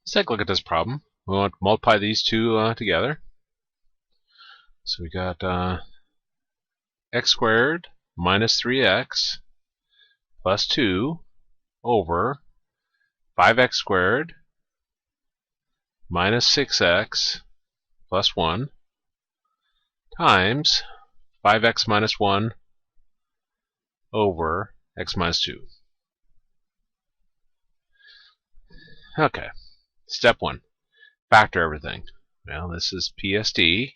Let's take a look at this problem. We want to multiply these two together. So we got x squared minus 3x plus 2 over 5x squared minus 6x plus 1 times 5x minus 1 over x minus 2. Okay, step 1. Factor everything. Well, this is PSD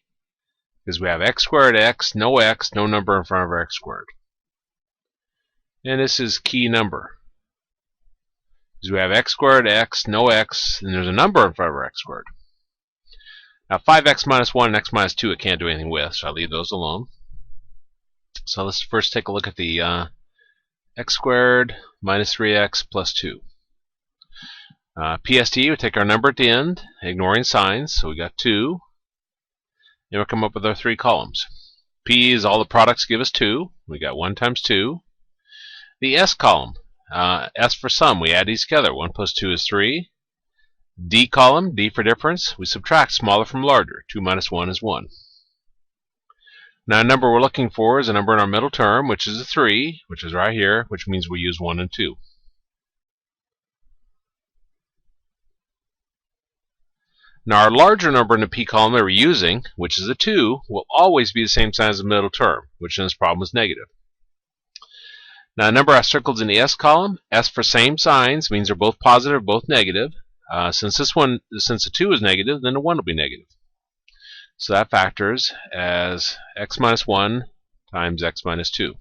because we have x squared x, no number in front of our x squared. And this is key number. Because we have x squared x, no x, and there's a number in front of our x squared. Now 5x minus 1 and x minus 2 it can't do anything with, so I'll leave those alone. So let's first take a look at the x squared minus 3x plus 2. PSD, we take our number at the end, ignoring signs, so we got 2. And we'll come up with our 3 columns. P is all the products give us 2. We got 1 times 2. The S column, S for sum, we add these together. 1 plus 2 is 3. D column, D for difference, we subtract smaller from larger. 2 minus 1 is 1. Now, a number we're looking for is a number in our middle term, which is a 3, which is right here, which means we use 1 and 2. Now, our larger number in the P column that we're using, which is a 2, will always be the same sign as the middle term, which in this problem is negative. Now, a number I circled in the S column, S for same signs, means they're both positive or both negative. Since the 2 is negative, then the 1 will be negative. So that factors as x minus 1 times x minus 2.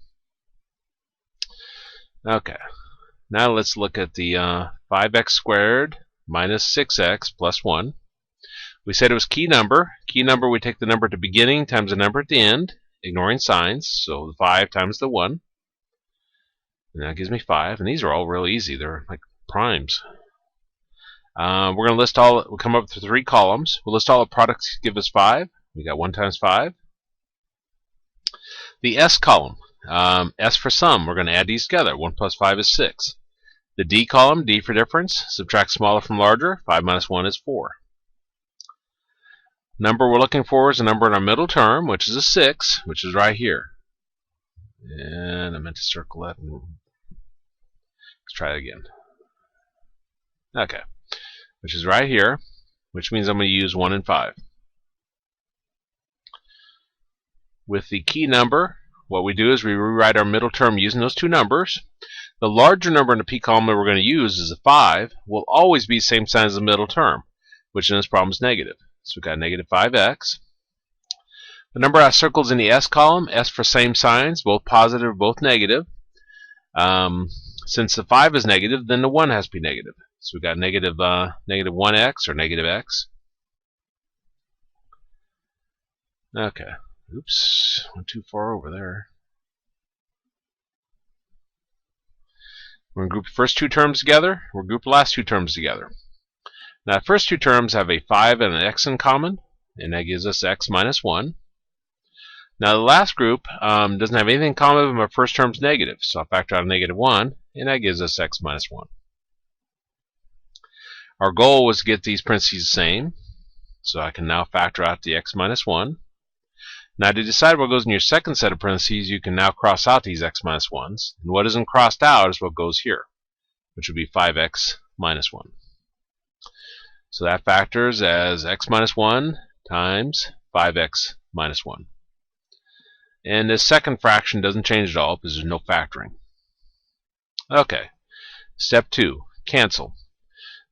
Okay, now let's look at the 5x squared minus 6x plus 1. We said it was key number. Key number, we take the number at the beginning times the number at the end, ignoring signs. So the 5 times the 1. And that gives me 5. And these are all real easy. They're like primes. We're going to list all, we'll come up with 3 columns. We'll list all the products give us 5. We got 1 times 5. The S column, S for sum, we're going to add these together. 1 plus 5 is 6. The D column, D for difference, subtract smaller from larger. 5 minus 1 is 4. Number we're looking for is a number in our middle term, which is a 6, which is right here. And I meant to circle that. Let's try it again. Okay. Which is right here, which means I'm going to use 1 and 5. With the key number, what we do is we rewrite our middle term using those 2 numbers. The larger number in the P column that we're going to use is a 5, will always be the same sign as the middle term, which in this problem is negative. So we've got negative 5x. The number I circled is in the S column, S for same signs, both positive or both negative. Since the 5 is negative, then the 1 has to be negative. So we've got negative 1x or negative x. Okay. Oops, went too far over there. We're going to group the first 2 terms together. We'll group the last 2 terms together. Now, the first 2 terms have a 5 and an x in common, and that gives us x minus 1. Now, the last group doesn't have anything in common, but my first term's negative, so I'll factor out a negative 1, and that gives us x minus 1. Our goal was to get these parentheses the same, so I can now factor out the x minus 1. Now, to decide what goes in your second set of parentheses, you can now cross out these x minus 1s, and what isn't crossed out is what goes here, which would be 5x minus 1. So that factors as x minus 1 times 5x minus 1. And this second fraction doesn't change at all because there's no factoring. Okay, step 2, cancel.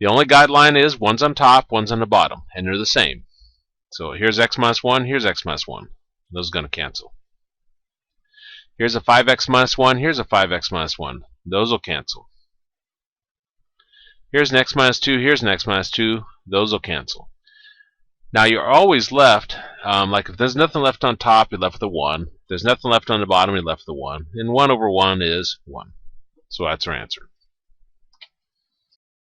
The only guideline is one's on top, one's on the bottom, and they're the same. So here's x minus 1, here's x minus 1. Those are going to cancel. Here's a 5x minus 1, here's a 5x minus 1. Those will cancel. Here's an x minus 2, here's an x minus 2. Those will cancel. Now you're always left, like if there's nothing left on top, you're left with a 1. If there's nothing left on the bottom, you're left with a 1. And 1 over 1 is 1. So that's our answer.